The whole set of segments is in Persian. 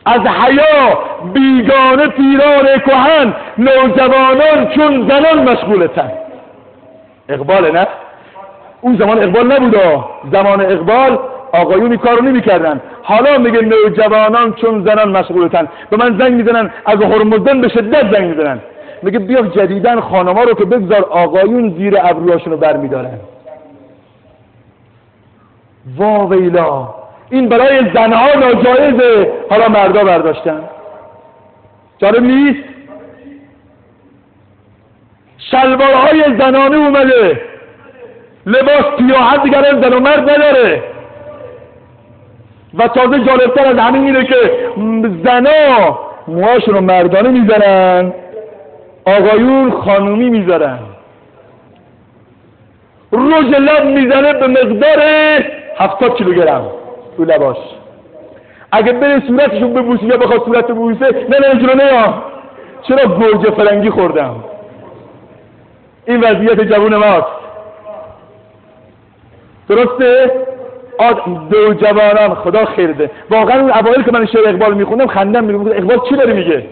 از حیا بیگانه پیران کهن، نوجوانان چون زنان مشغولتن. اقبال نه؟ اون زمان اقبال نبوده. زمان اقبال آقایونی کارو نمی‌کردن. حالا میگه نوجوانان چون زنان مشغولتن. به من زنگ میزنن از هرمزگان به شدت زنگ میزنن، میگه بیا جدیدن خانما رو که بگذار آقایون زیر ابروهاشون رو برمیدارن. وا ویلا، این برای زنها ناجایزه، حالا مردا برداشتن. جالب نیست؟ شلوارهای زنانه اومده، لباس پیراهن دیگر زن و مرد نداره. و تازه جالبتر از همین اینه که زنا موهاشون رو مردانه میزنن، آقایون خانومی میذارن. رژ لب میزنه به مقدار 70 کیلوگرم تو لباش. اگه بره صورتشون ببوسی یا بخواد صورت ببوسه، نه جلو نیا، چرا گوجه فرنگی خوردم. این وضعیت جوون ماست. درسته؟ دو جوانان خدا خیر ده. واقعا اون اوایل که من شعر اقبال میخوندم خندم میگفت اقبال چی داره میگه؟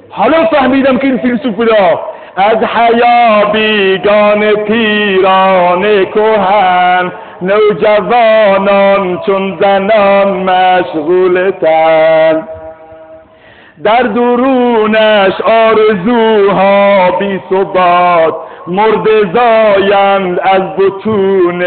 حالا فهمیدم که این فیلسوف بودا. از حیا بیگانه پیران کهن، نوجوانان چون زنان مشغولتن. در درونش آرزوها بی ثبات، مرده زایند از بطون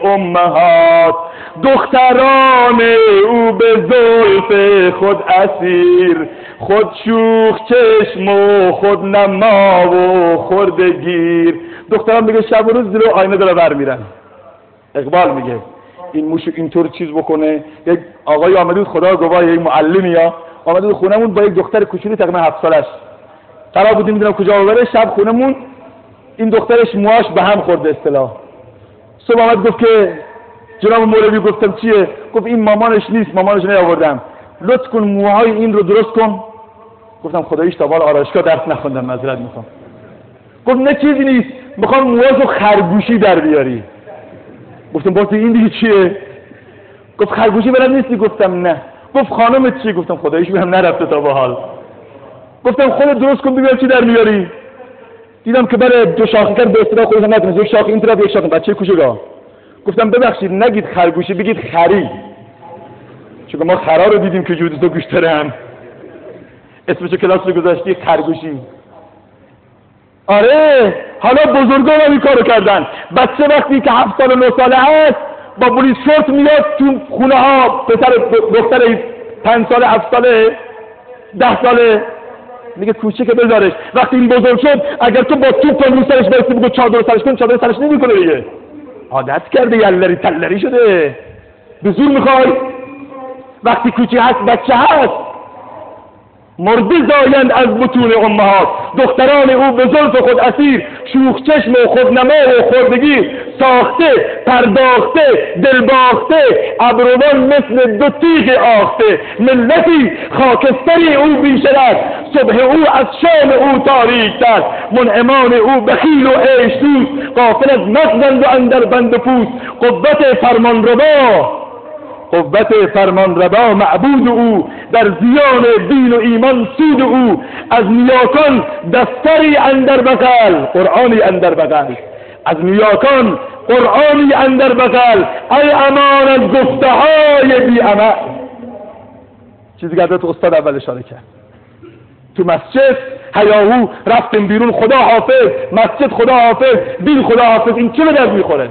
امهات. دختران او به زلف خود اسیر، خود شوخ چشم و خود نما و خردگیر. دختران میگه شب و روز زیر آینه داره بر میرن. اقبال میگه این موشو اینطور چیز بکنه. یک آقای آمده بود، خدا گواه، یک معلمی ها آمده بود خونمون با یک دختر کوچولی تقریبا 7 سالش. قرار بود نمیدونم کجا ببره. شب خونمون این دخترش موهاش به هم خورده اصطلاح. صبح آمد گفت که جناب مولوی. گفتم چیه؟ گفت این مامانش نیست، مامانش نیاوردم، لطف کن موهای این رو درست کن. گفتم خداییش تا بالا آرایشگاه درس نخوندم، معذرت میخوام. گفت نه چیزی نیست، میخوام موهاشو خرگوشی در بیاری. گفتم باز این دیگه چیه؟ گفت خرگوشی بلد نیستی؟ گفتم نه. گفت خانمت چیه؟ گفتم خداییش بهم نرفته تا به حال. گفتم خودت درست کن ببین چی در میاری. دیدم که برای دو شاخه کرد، به اصطلاح خودش نتونست، یک شاخه این طرف یک شاخه بچه کوچیکا. گفتم ببخشید نگید خرگوشی، بگید خری، چون ما خرا رو دیدیم که جود تو گوش دارن. اسمشو کلاس رو گذاشتی خرگوشی. آره حالا بزرگان هم این کارو کردن. بچه وقتی که 7 سال و 9 ساله هست با پلیس شورت میاد تو خونه ها، پسر دختر 5 ساله 7 ساله 10 ساله میگه کوچیک بذارش. وقتی این بزرگ شد اگر تو با توپ رو سرش برسی بگو چادر سرش کن، چادر سرش نمیکنه دیگه. عادت کرده، یلری تلری شده، به زور میخوای. وقتی کوچی هست بچه هست، مرده زایند از بطون امهات. دختران او به زلف خود اسیر، شوخ چشم و خودنما و خردگیر. ساخته پرداخته دلباخته، ابروان مثل دو تیغ آخته. ملتی خاکستری او بیشرف، صبح او از شام او تاریک‌تر. منعمان او بخیل و عیش دوست، غافل از مغزند و اندر بند پوست. قوت فرمان روا معبود او، در زیان دین و ایمان سود او. از نیاکان دفتری اندر بغل، قرآنی اندر بغل. از نیاکان قرآنی اندر بغل، ای امان از گفته های بی عمل. چیزی که حضرت استاد اول اشاره کرد. تو مسجد هیاهو رفتیم بیرون، خدا حافظ، مسجد خدا حافظ، دین خدا حافظ. این چه به درد میخوره؟